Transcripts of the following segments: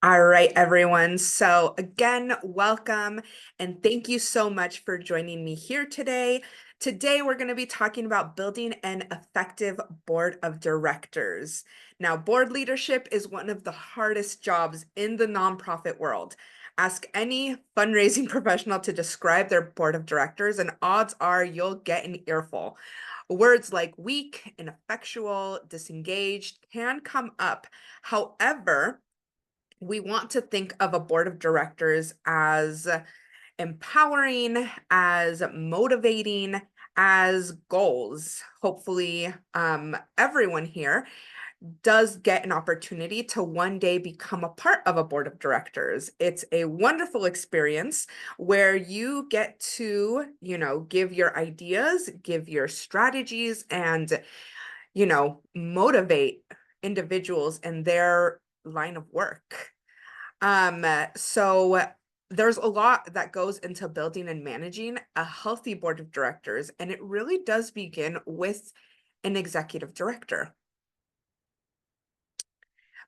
All right, everyone. So again, welcome and thank you so much for joining me here today. Today, we're going to be talking about building an effective board of directors. Now, board leadership is one of the hardest jobs in the nonprofit world. Ask any fundraising professional to describe their board of directors, and odds are you'll get an earful. Words like weak, ineffectual, disengaged can come up. However, we want to think of a board of directors as empowering, as motivating, as goals. Hopefully, everyone here does get an opportunity to one day become a part of a board of directors. It's a wonderful experience where you get to, give your ideas, give your strategies, and, motivate individuals in their line of work. So there's a lot that goes into building and managing a healthy board of directors, and it really does begin with an executive director.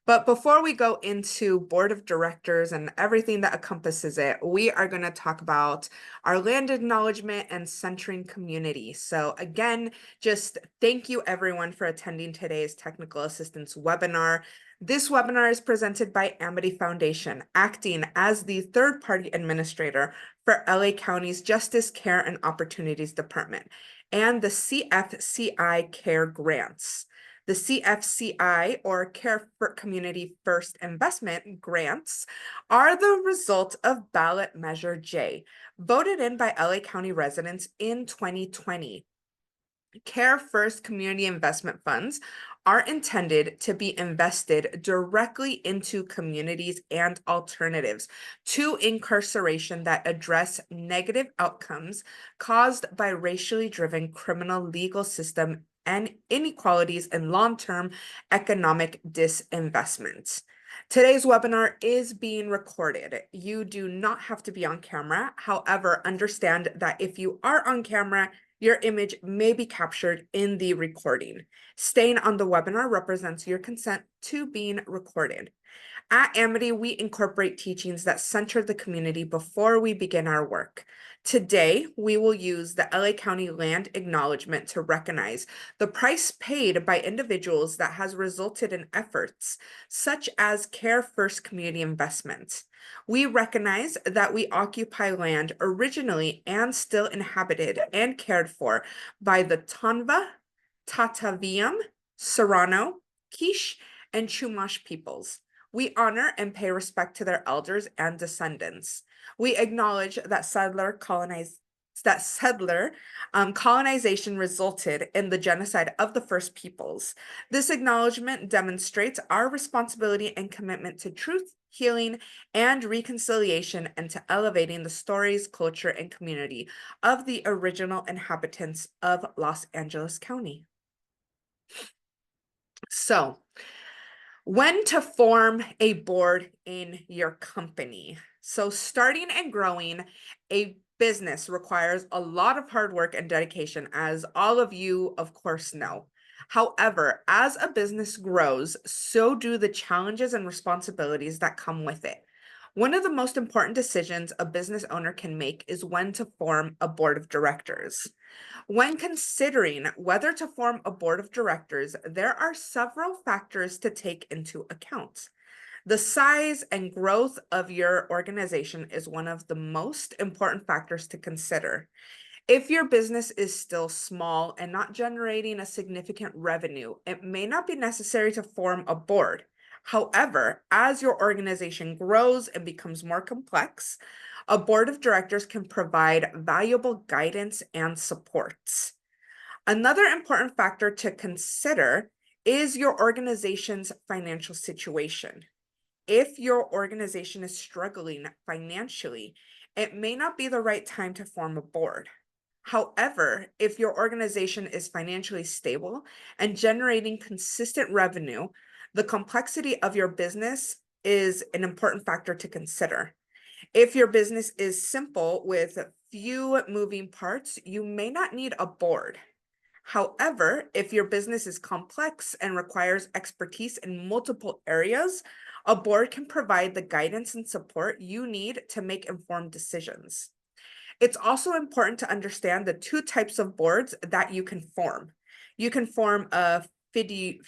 But before we go into board of directors and everything that encompasses it, we are going to talk about our land acknowledgement and centering community. So again, just thank you everyone for attending today's technical assistance webinar. This webinar is presented by Amity Foundation, acting as the third-party administrator for LA County's Justice, Care, and Opportunities Department and the CFCI Care Grants. The CFCI, or Care for Community First Investment grants, are the result of ballot measure J, voted in by LA County residents in 2020. Care First Community Investment Funds are intended to be invested directly into communities and alternatives to incarceration that address negative outcomes caused by racially driven criminal legal system and inequalities and long-term economic disinvestment. Today's webinar is being recorded. You do not have to be on camera. However, understand that if you are on camera, your image may be captured in the recording. Staying on the webinar represents your consent to being recorded. At Amity, we incorporate teachings that center the community before we begin our work. Today, we will use the LA County Land Acknowledgement to recognize the price paid by individuals that has resulted in efforts such as Care First Community Investment. We recognize that we occupy land originally and still inhabited and cared for by the Tonva, Tataviam, Serrano, Quiche, and Chumash peoples. We honor and pay respect to their elders and descendants. We acknowledge that colonization resulted in the genocide of the First Peoples. This acknowledgement demonstrates our responsibility and commitment to truth, healing, and reconciliation, and to elevating the stories, culture, and community of the original inhabitants of Los Angeles County. So, when to form a board in your company. So starting and growing a business requires a lot of hard work and dedication, as all of you, of course, know. However, as a business grows, so do the challenges and responsibilities that come with it. One of the most important decisions a business owner can make is when to form a board of directors. When considering whether to form a board of directors, there are several factors to take into account. The size and growth of your organization is one of the most important factors to consider. If your business is still small and not generating a significant revenue, it may not be necessary to form a board. However, as your organization grows and becomes more complex, a board of directors can provide valuable guidance and support. Another important factor to consider is your organization's financial situation. If your organization is struggling financially, it may not be the right time to form a board. However, if your organization is financially stable and generating consistent revenue, the complexity of your business is an important factor to consider. If your business is simple with few moving parts, you may not need a board. However, if your business is complex and requires expertise in multiple areas, A board can provide the guidance and support you need to make informed decisions. It's also important to understand the two types of boards that you can form. You can form a fidu,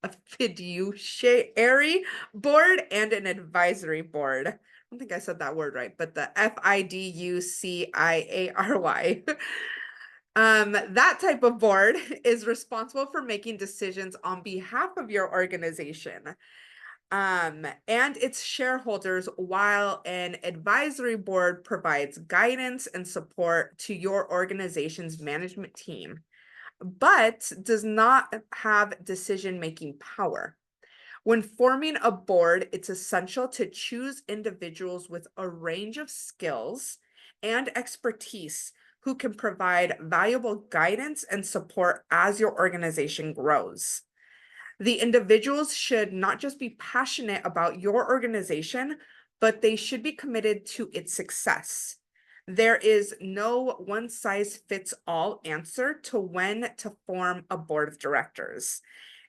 a fiduciary board and an advisory board. I don't think I said that word right, but the FIDUCIARY. That type of board is responsible for making decisions on behalf of your organization and its shareholders, while an advisory board provides guidance and support to your organization's management team, but does not have decision-making power. When forming a board, it's essential to choose individuals with a range of skills and expertise who can provide valuable guidance and support as your organization grows. The individuals should not just be passionate about your organization, but they should be committed to its success. There is no one-size-fits-all answer to when to form a board of directors.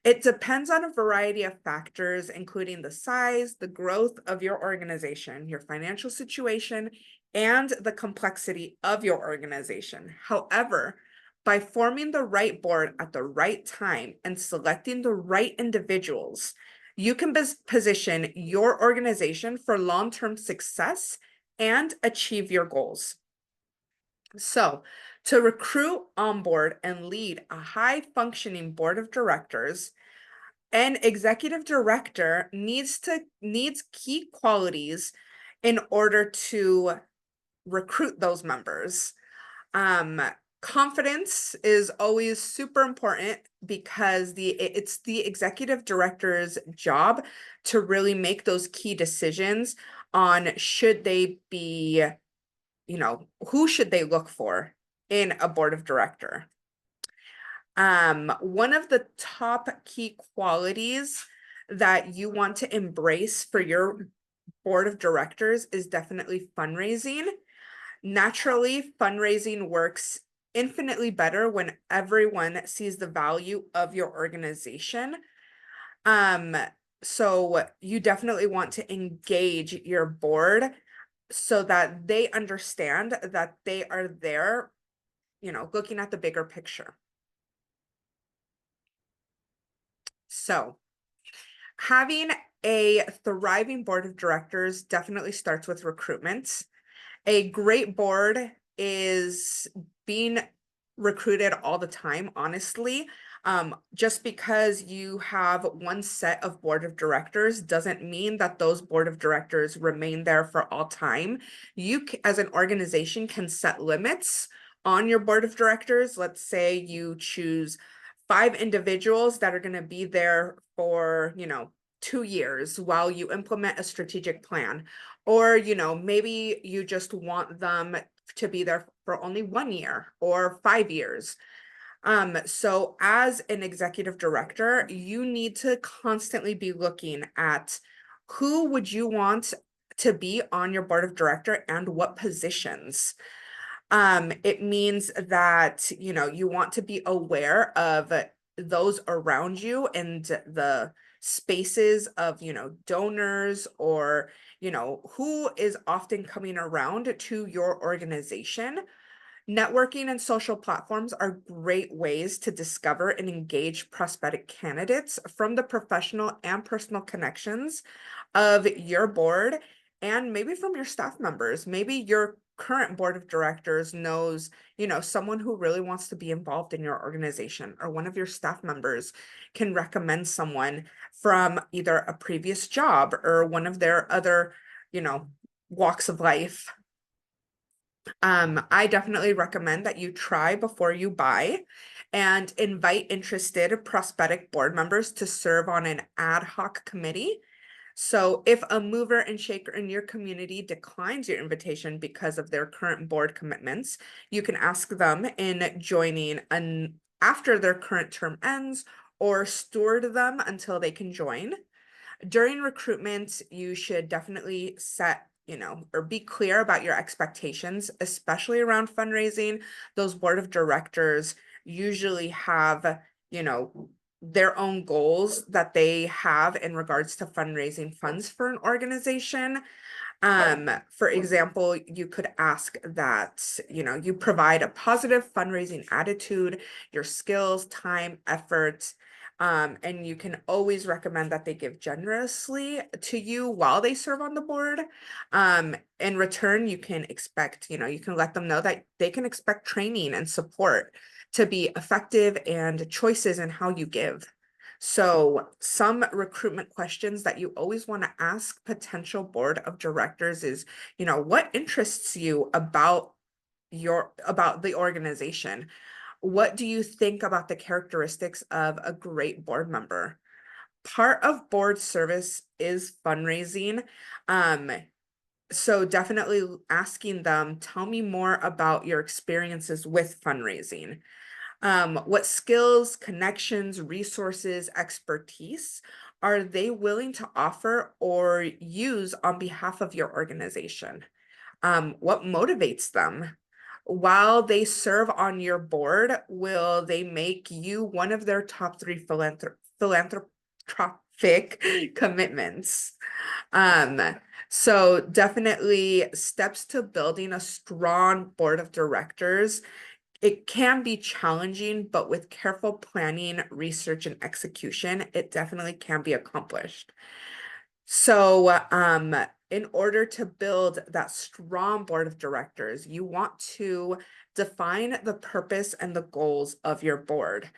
It depends on a variety of factors, including the size, the growth of your organization, your financial situation, and the complexity of your organization. However, by forming the right board at the right time and selecting the right individuals, you can position your organization for long-term success and achieve your goals. So, to recruit, onboard, and lead a high-functioning board of directors, an executive director needs key qualities in order to recruit those members. Confidence is always super important because it's the executive director's job to really make those key decisions on should they be, who should they look for in a board of director. One of the top key qualities that you want to embrace for your board of directors is definitely fundraising. Naturally, fundraising works infinitely better when everyone sees the value of your organization. So you definitely want to engage your board so that they understand that they are there, looking at the bigger picture. So having a thriving board of directors definitely starts with recruitment. A great board is being recruited all the time, honestly. Just because you have one set of board of directors doesn't mean that those board of directors remain there for all time. You, as an organization, can set limits on your board of directors. Let's say you choose 5 individuals that are going to be there for, 2 years while you implement a strategic plan. Or, maybe you just want them to be there for only 1 year or 5 years. So as an executive director, you need to constantly be looking at who would you want to be on your board of director and what positions. It means that, you want to be aware of those around you and the spaces of, donors or, who is often coming around to your organization. Networking and social platforms are great ways to discover and engage prospective candidates from the professional and personal connections of your board and maybe from your staff members. Maybe your current board of directors knows, someone who really wants to be involved in your organization, or one of your staff members can recommend someone from either a previous job or one of their other, walks of life. I definitely recommend that you try before you buy and invite interested prospective board members to serve on an ad hoc committee. So if a mover and shaker in your community declines your invitation because of their current board commitments, you can ask them in joining after their current term ends or steward them until they can join. During recruitment, you should definitely set, or be clear about your expectations, especially around fundraising. Those board of directors usually have, their own goals that they have in regards to fundraising funds for an organization. For example, you could ask that, you provide a positive fundraising attitude, your skills, time, effort, and you can always recommend that they give generously to you while they serve on the board. In return, you can expect, you can let them know that they can expect training and support to be effective and choices in how you give. So some recruitment questions that you always want to ask potential board of directors is, what interests you about the organization? What do you think about the characteristics of a great board member? Part of board service is fundraising. Um, so definitely asking them, tell me more about your experiences with fundraising. What skills, connections, resources, expertise are they willing to offer or use on behalf of your organization? What motivates them? While they serve on your board, will they make you one of their top three philanthropic commitments? Um, so definitely steps to building a strong board of directors. It can be challenging, but with careful planning, research, and execution, it definitely can be accomplished. So, in order to build that strong board of directors, you want to define the purpose and the goals of your board.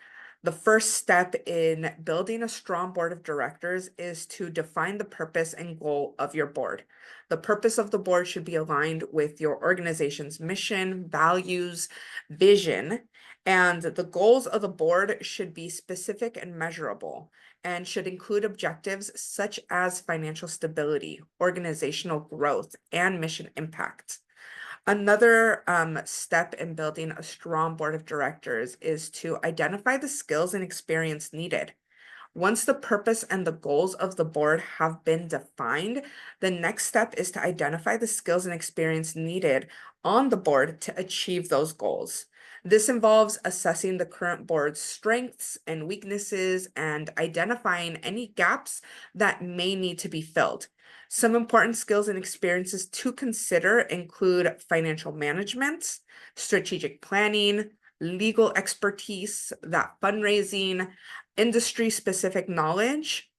The first step in building a strong board of directors is to define the purpose and goal of your board. The purpose of the board should be aligned with your organization's mission, values, vision, and the goals of the board should be specific and measurable and should include objectives such as financial stability, organizational growth, and mission impact. Another step in building a strong board of directors is to identify the skills and experience needed. Once the purpose and the goals of the board have been defined, the next step is to identify the skills and experience needed on the board to achieve those goals. This involves assessing the current board's strengths and weaknesses and identifying any gaps that may need to be filled. Some important skills and experiences to consider include financial management, strategic planning, legal expertise, that fundraising, industry-specific knowledge.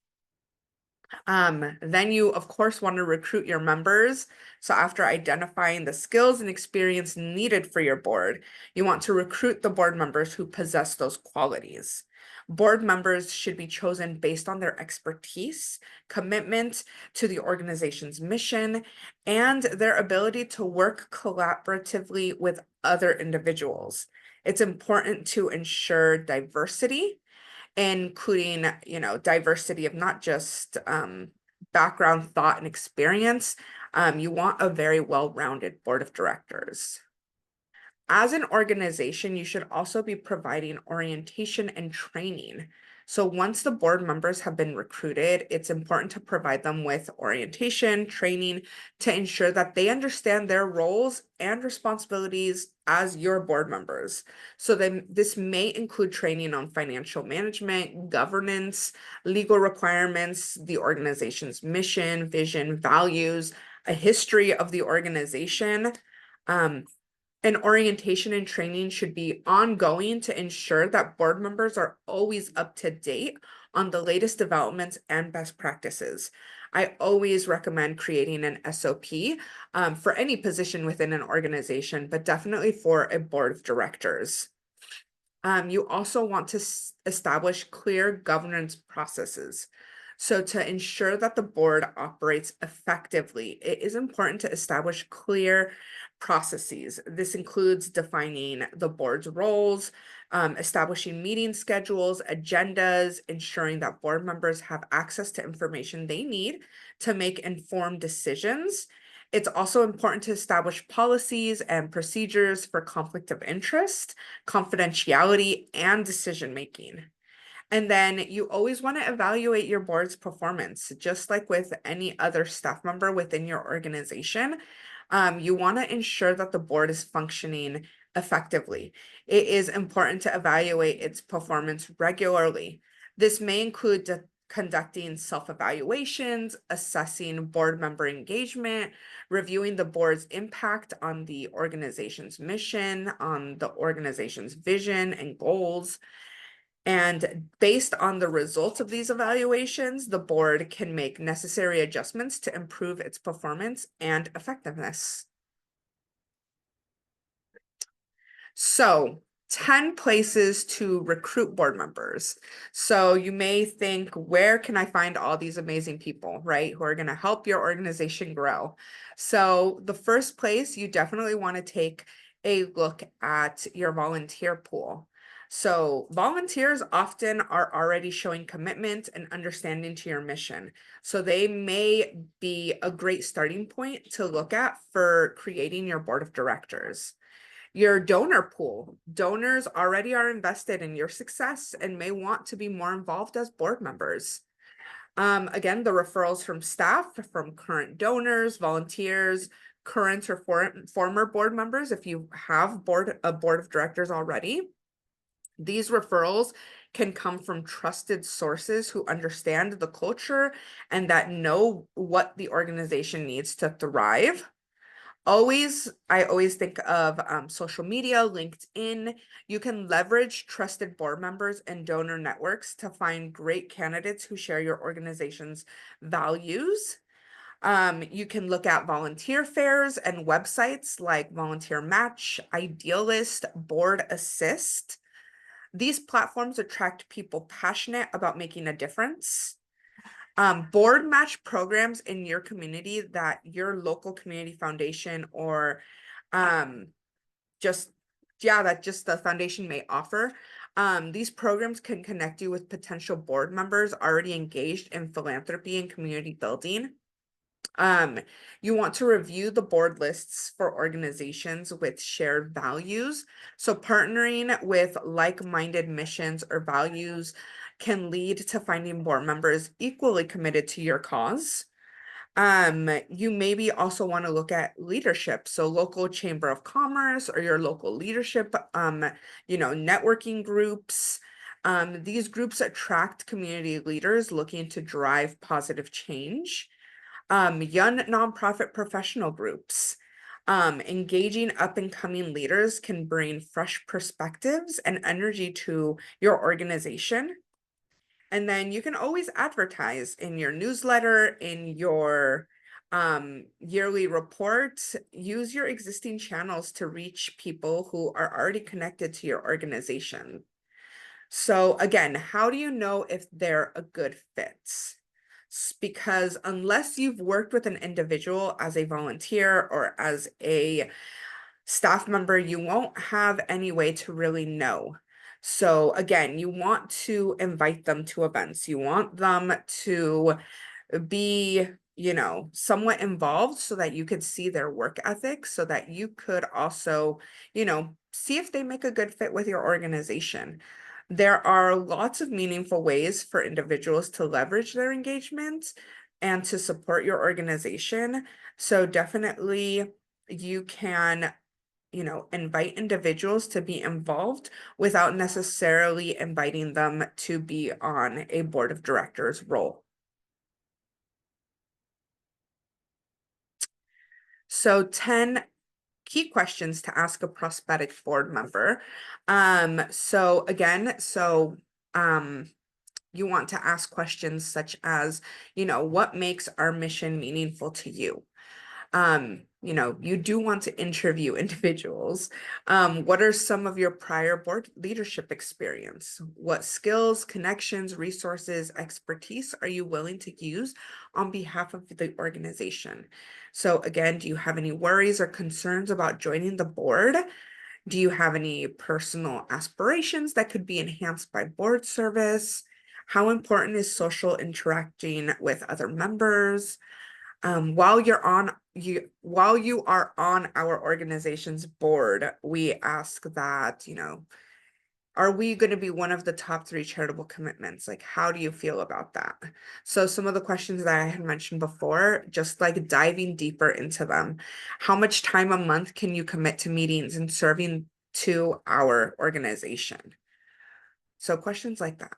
Then you, of course, want to recruit your members. So after identifying the skills and experience needed for your board, you want to recruit the board members who possess those qualities. Board members should be chosen based on their expertise, commitment to the organization's mission, and their ability to work collaboratively with other individuals. It's important to ensure diversity, including, diversity of not just background, thought, and experience. You want a very well-rounded board of directors. As an organization, you should also be providing orientation and training. So once the board members have been recruited, it's important to provide them with orientation, training to ensure that they understand their roles and responsibilities as your board members. So then this may include training on financial management, governance, legal requirements, the organization's mission, vision, values, a history of the organization. And orientation and training should be ongoing to ensure that board members are always up to date on the latest developments and best practices. I always recommend creating an SOP for any position within an organization, but definitely for a board of directors. You also want to establish clear governance processes. So to ensure that the board operates effectively, it is important to establish clear processes. This includes defining the board's roles, establishing meeting schedules, agendas, ensuring that board members have access to information they need to make informed decisions. It's also important to establish policies and procedures for conflict of interest, confidentiality, and decision-making. And then you always want to evaluate your board's performance, just like with any other staff member within your organization. You want to ensure that the board is functioning effectively. It is important to evaluate its performance regularly. This may include conducting self-evaluations, assessing board member engagement, reviewing the board's impact on the organization's mission, on the organization's vision and goals. And based on the results of these evaluations, the board can make necessary adjustments to improve its performance and effectiveness. So 10 places to recruit board members. So you may think, where can I find all these amazing people, right, who are going to help your organization grow? So the first place, you definitely want to take a look at your volunteer pool. So volunteers often are already showing commitment and understanding to your mission. So they may be a great starting point to look at for creating your board of directors. Your donor pool. Donors already are invested in your success and may want to be more involved as board members. Again, the referrals from staff, from current donors, volunteers, current or former board members, if you have a board of directors already. These referrals can come from trusted sources who understand the culture and that know what the organization needs to thrive. I always think of social media, LinkedIn. You can leverage trusted board members and donor networks to find great candidates who share your organization's values. You can look at volunteer fairs and websites like Volunteer Match, Idealist, Board Assist. These platforms attract people passionate about making a difference. Board match programs in your community that your local community foundation or just the foundation may offer. These programs can connect you with potential board members already engaged in philanthropy and community building. You want to review the board lists for organizations with shared values. So partnering with like-minded missions or values can lead to finding board members equally committed to your cause. You maybe also want to look at leadership. So local chamber of commerce or your local leadership, networking groups. These groups attract community leaders looking to drive positive change. Young nonprofit professional groups. Engaging up and coming leaders can bring fresh perspectives and energy to your organization. And then you can always advertise in your newsletter, in your yearly report. Use your existing channels to reach people who are already connected to your organization. So again, how do you know if they're a good fit? Because unless you've worked with an individual as a volunteer or as a staff member, you won't have any way to really know. So again, you want to invite them to events. You want them to be, somewhat involved so that you could see their work ethic, so that you could also, see if they make a good fit with your organization. There are lots of meaningful ways for individuals to leverage their engagement and to support your organization. So definitely you can, invite individuals to be involved without necessarily inviting them to be on a board of directors role. So 10 key questions to ask a prospective board member. You want to ask questions such as, what makes our mission meaningful to you? You do want to interview individuals. What are some of your prior board leadership experience? What skills, connections, resources, expertise are you willing to use on behalf of the organization? So again, do you have any worries or concerns about joining the board? Do you have any personal aspirations that could be enhanced by board service? How important is social interacting with other members? While you are on our organization's board, we ask that, are we going to be one of the top 3 charitable commitments? Like, how do you feel about that? So some of the questions that I had mentioned before, just like diving deeper into them. How much time a month can you commit to meetings and serving to our organization? So questions like that.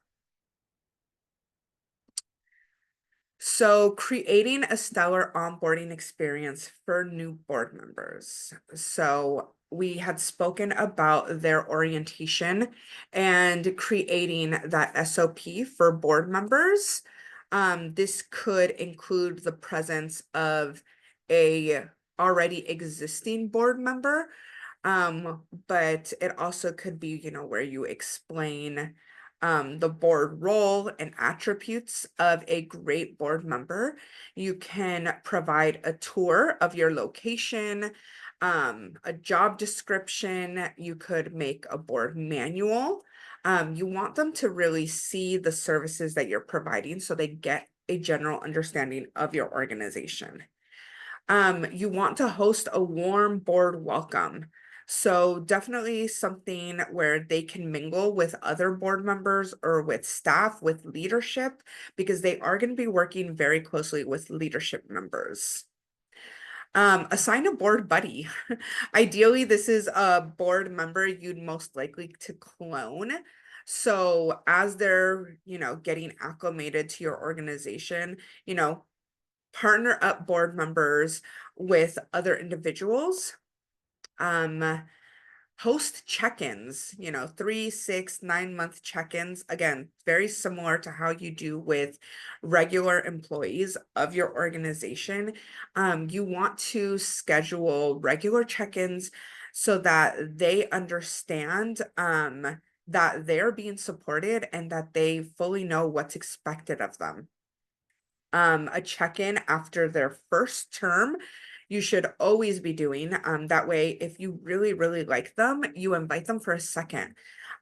So, creating a stellar onboarding experience for new board members. So, we had spoken about their orientation and creating that SOP for board members. This could include the presence of a already existing board member, but it also could be, where you explain the board role and attributes of a great board member. You can provide a tour of your location, a job description. You could make a board manual. You want them to really see the services that you're providing so they get a general understanding of your organization. You want to host a warm board welcome. So definitely something where they can mingle with other board members or with staff, with leadership, because they are going to be working very closely with leadership members. Assign a board buddy. Ideally, this is a board member you'd most likely to clone. So as they're, getting acclimated to your organization, partner up board members with other individuals. Um, Host check-ins, 3, 6, 9 month check-ins. Again, very similar to how you do with regular employees of your organization. You want to schedule regular check-ins so that they understand that they're being supported and that they fully know what's expected of them. A check-in after their first term, you should always be doing. That way, if you really, really like them, you invite them for a second,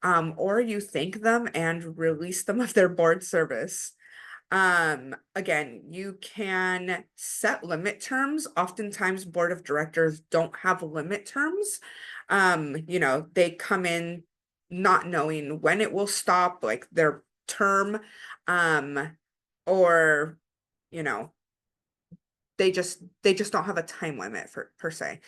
or you thank them and release them of their board service. Again, you can set limit terms. Oftentimes, board of directors don't have limit terms. They come in not knowing when it will stop, like their term, or you know they just don't have a time limit for per se.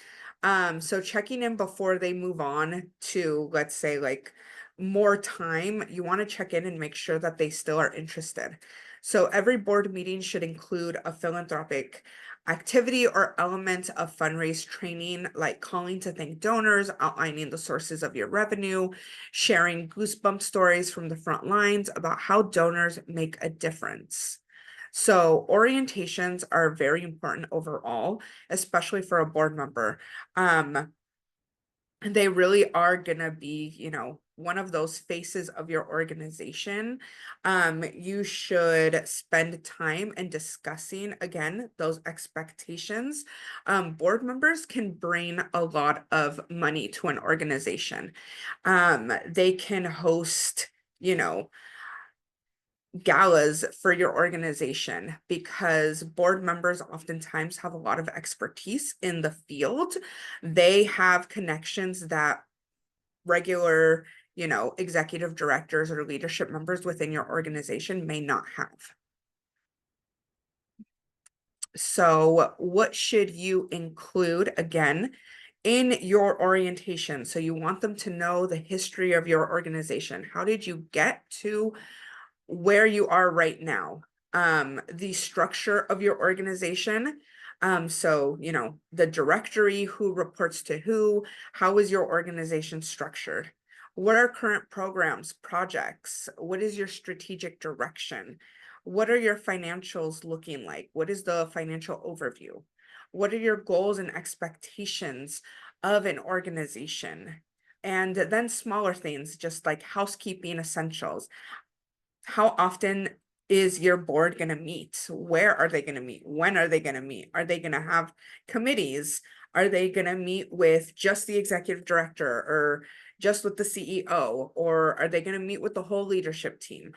So checking in before they move on to, let's say, like more time, you want to check in and make sure that they still are interested. So every board meeting should include a philanthropic activity or element of fundraise training, like calling to thank donors, outlining the sources of your revenue, sharing goosebump stories from the front lines about how donors make a difference. So orientations are very important overall, especially for a board member. And they really are gonna be, one of those faces of your organization. You should spend time in discussing, again, those expectations. Board members can bring a lot of money to an organization. They can host, galas for your organization because board members oftentimes have a lot of expertise in the field. They have connections that regular, executive directors or leadership members within your organization may not have. So, what should you include again in your orientation? So, you want them to know the history of your organization. How did you get to where you are right now? The structure of your organization. So, the directory, who reports to who, how is your organization structured? What are current programs, projects? What is your strategic direction? What are your financials looking like? What is the financial overview? What are your goals and expectations of an organization? And then smaller things, just like housekeeping essentials. How often is your board going to meet? Where are they going to meet? When are they going to meet? Are they going to have committees? Are they going to meet with just the executive director or just with the CEO? Or are they going to meet with the whole leadership team?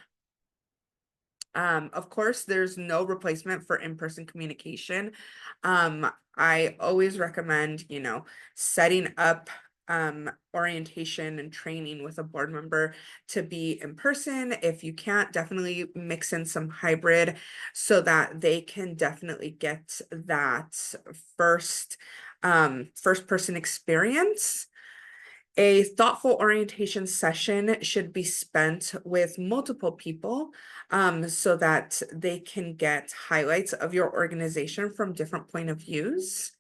Of course, there's no replacement for in-person communication. I always recommend, setting up orientation and training with a board member to be in person. If you can't, definitely mix in some hybrid so that they can definitely get that first person experience. A thoughtful orientation session should be spent with multiple people so that they can get highlights of your organization from different point of views.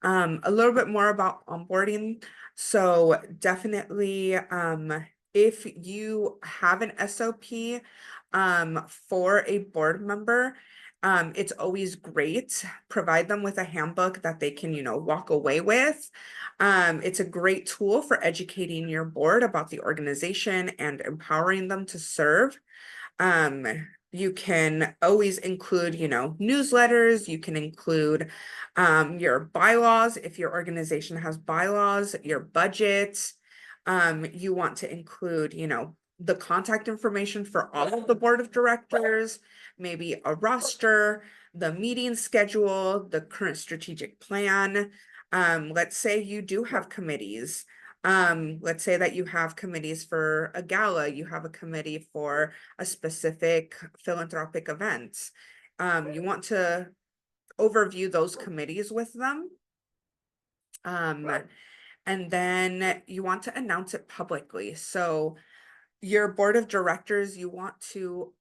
A little bit more about onboarding. So definitely, if you have an SOP for a board member, it's always great. Provide them with a handbook that they can, walk away with. It's a great tool for educating your board about the organization and empowering them to serve. Um, you can always include, newsletters. You can include your bylaws if your organization has bylaws, your budget. You want to include, the contact information for all of the board of directors, maybe a roster, the meeting schedule, the current strategic plan. Let's say you do have committees. Let's say that you have committees for a gala, you have a committee for a specific philanthropic event. You want to overview those committees with them. And then you want to announce it publicly. So your board of directors, you want to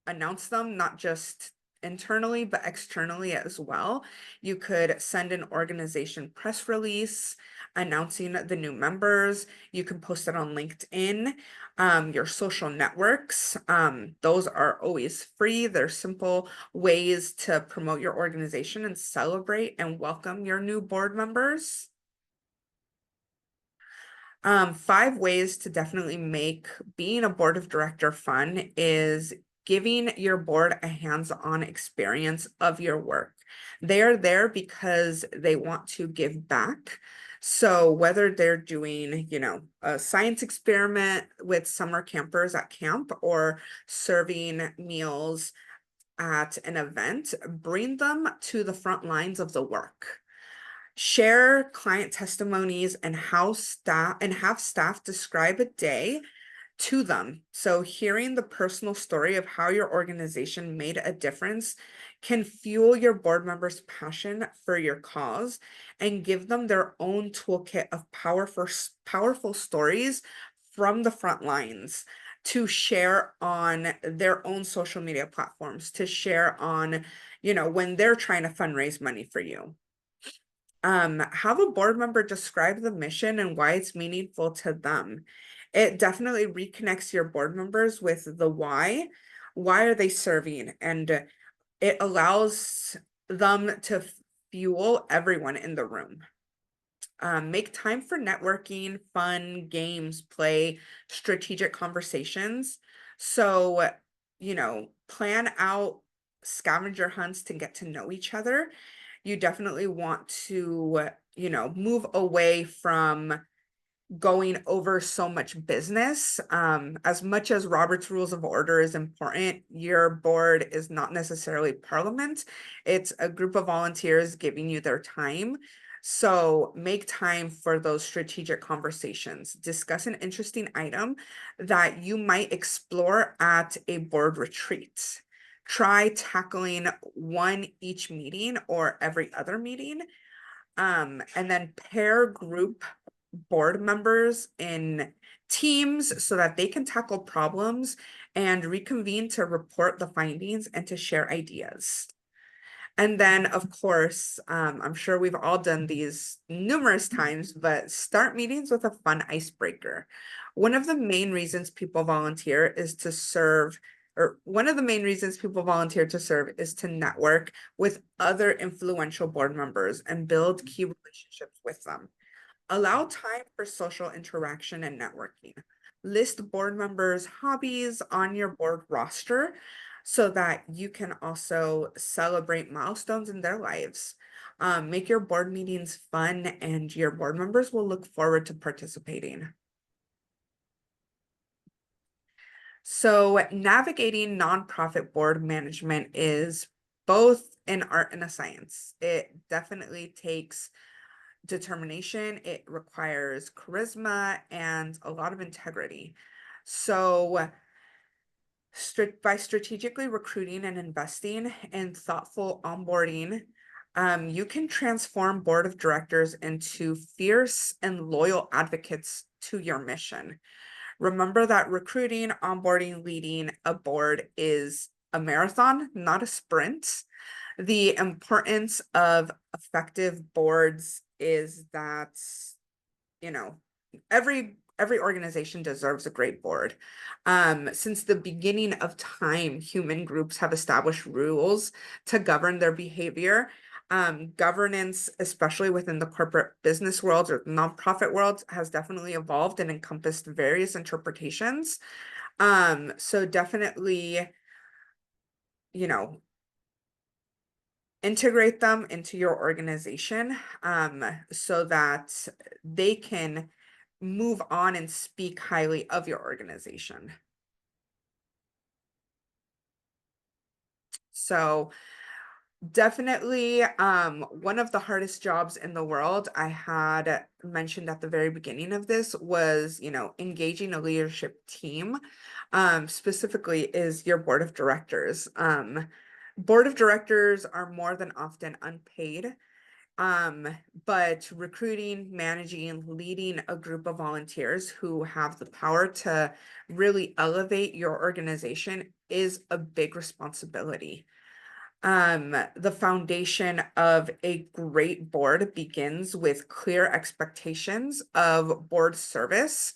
announce them, not just internally, but externally as well. You could send an organization press release announcing the new members. You can post it on LinkedIn, your social networks. Those are always free. They're simple ways to promote your organization and celebrate and welcome your new board members. 5 ways to definitely make being a board of director fun is giving your board a hands-on experience of your work. They're there because they want to give back. So whether they're doing, a science experiment with summer campers at camp or serving meals at an event, bring them to the front lines of the work. Share client testimonies and have staff describe a day to them. So hearing the personal story of how your organization made a difference can fuel your board members' passion for your cause and give them their own toolkit of powerful stories from the front lines to share on their own social media platforms, to share on, when they're trying to fundraise money for you. Have a board member describe the mission and why it's meaningful to them. It definitely reconnects your board members with the why. Why are they serving? And it allows them to fuel everyone in the room. Make time for networking, fun, games, play, strategic conversations. So, plan out scavenger hunts to get to know each other. You definitely want to, move away from going over so much business. As much as Robert's Rules of Order is important, your board is not necessarily parliament. It's a group of volunteers giving you their time. So make time for those strategic conversations. Discuss an interesting item that you might explore at a board retreat. Try tackling one each meeting or every other meeting. And then pair group board members in teams so that they can tackle problems and reconvene to report the findings and to share ideas. And then, of course, I'm sure we've all done these numerous times, but start meetings with a fun icebreaker. One of the main reasons people volunteer is to serve, or one of the main reasons people volunteer to serve is to network with other influential board members and build key relationships with them. Allow time for social interaction and networking. List board members' hobbies on your board roster so that you can also celebrate milestones in their lives. Make your board meetings fun and your board members will look forward to participating. So navigating nonprofit board management is both an art and a science. It definitely takes determination, it requires charisma and a lot of integrity. So by strategically recruiting and investing in thoughtful onboarding, You can transform board of directors into fierce and loyal advocates to your mission. Remember that recruiting, onboarding, leading a board is a marathon, not a sprint. The importance of effective boards is that, you know, every organization deserves a great board. Since the beginning of time, human groups have established rules to govern their behavior. Governance, especially within the corporate business world or nonprofit world, has definitely evolved and encompassed various interpretations. So definitely, you know, integrate them into your organization, so that they can move on and speak highly of your organization. So definitely, one of the hardest jobs in the world I had mentioned at the very beginning of this was, engaging a leadership team, specifically is your board of directors. Board of directors are more than often unpaid. But recruiting, managing, leading a group of volunteers who have the power to really elevate your organization is a big responsibility. The foundation of a great board begins with clear expectations of board service.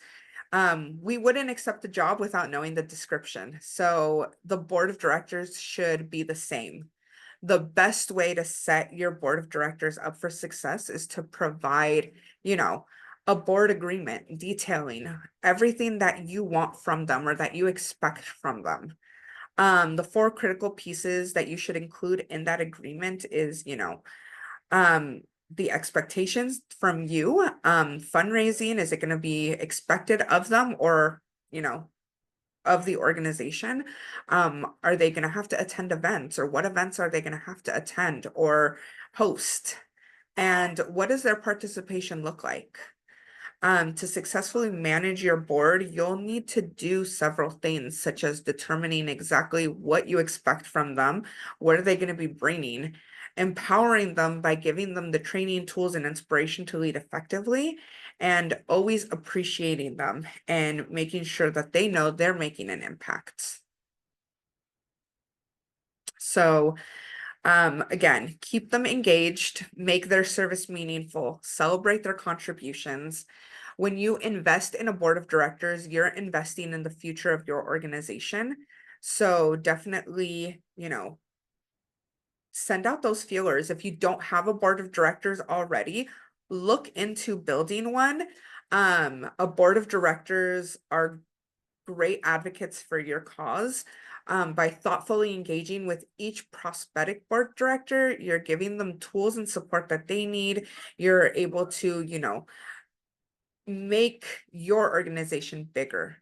We wouldn't accept a job without knowing the description. So the board of directors should be the same. The best way to set your board of directors up for success is to provide, a board agreement detailing everything that you want from them or that you expect from them. The four critical pieces that you should include in that agreement is, um, the expectations from you, fundraising, is it going to be expected of them or, you know, of the organization? Are they going to have to attend events, or what events are they going to have to attend or host? And what does their participation look like? To successfully manage your board, you'll need to do several things, such as determining exactly what you expect from them, what are they going to be bringing, empowering them by giving them the training, tools, and inspiration to lead effectively, and always appreciating them and making sure that they know they're making an impact. So, again, keep them engaged, make their service meaningful, celebrate their contributions. When you invest in a board of directors, you're investing in the future of your organization. So definitely, send out those feelers. If you don't have a board of directors already, look into building one. A board of directors are great advocates for your cause. By thoughtfully engaging with each prospective board director, you're giving them tools and support that they need. You're able to, make your organization bigger.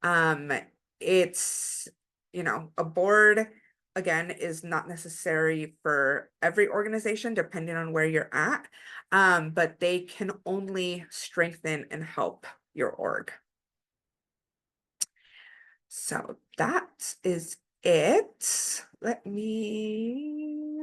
Um, it's, a board, again, is not necessary for every organization, depending on where you're at. But they can only strengthen and help your org. So that is it. Let me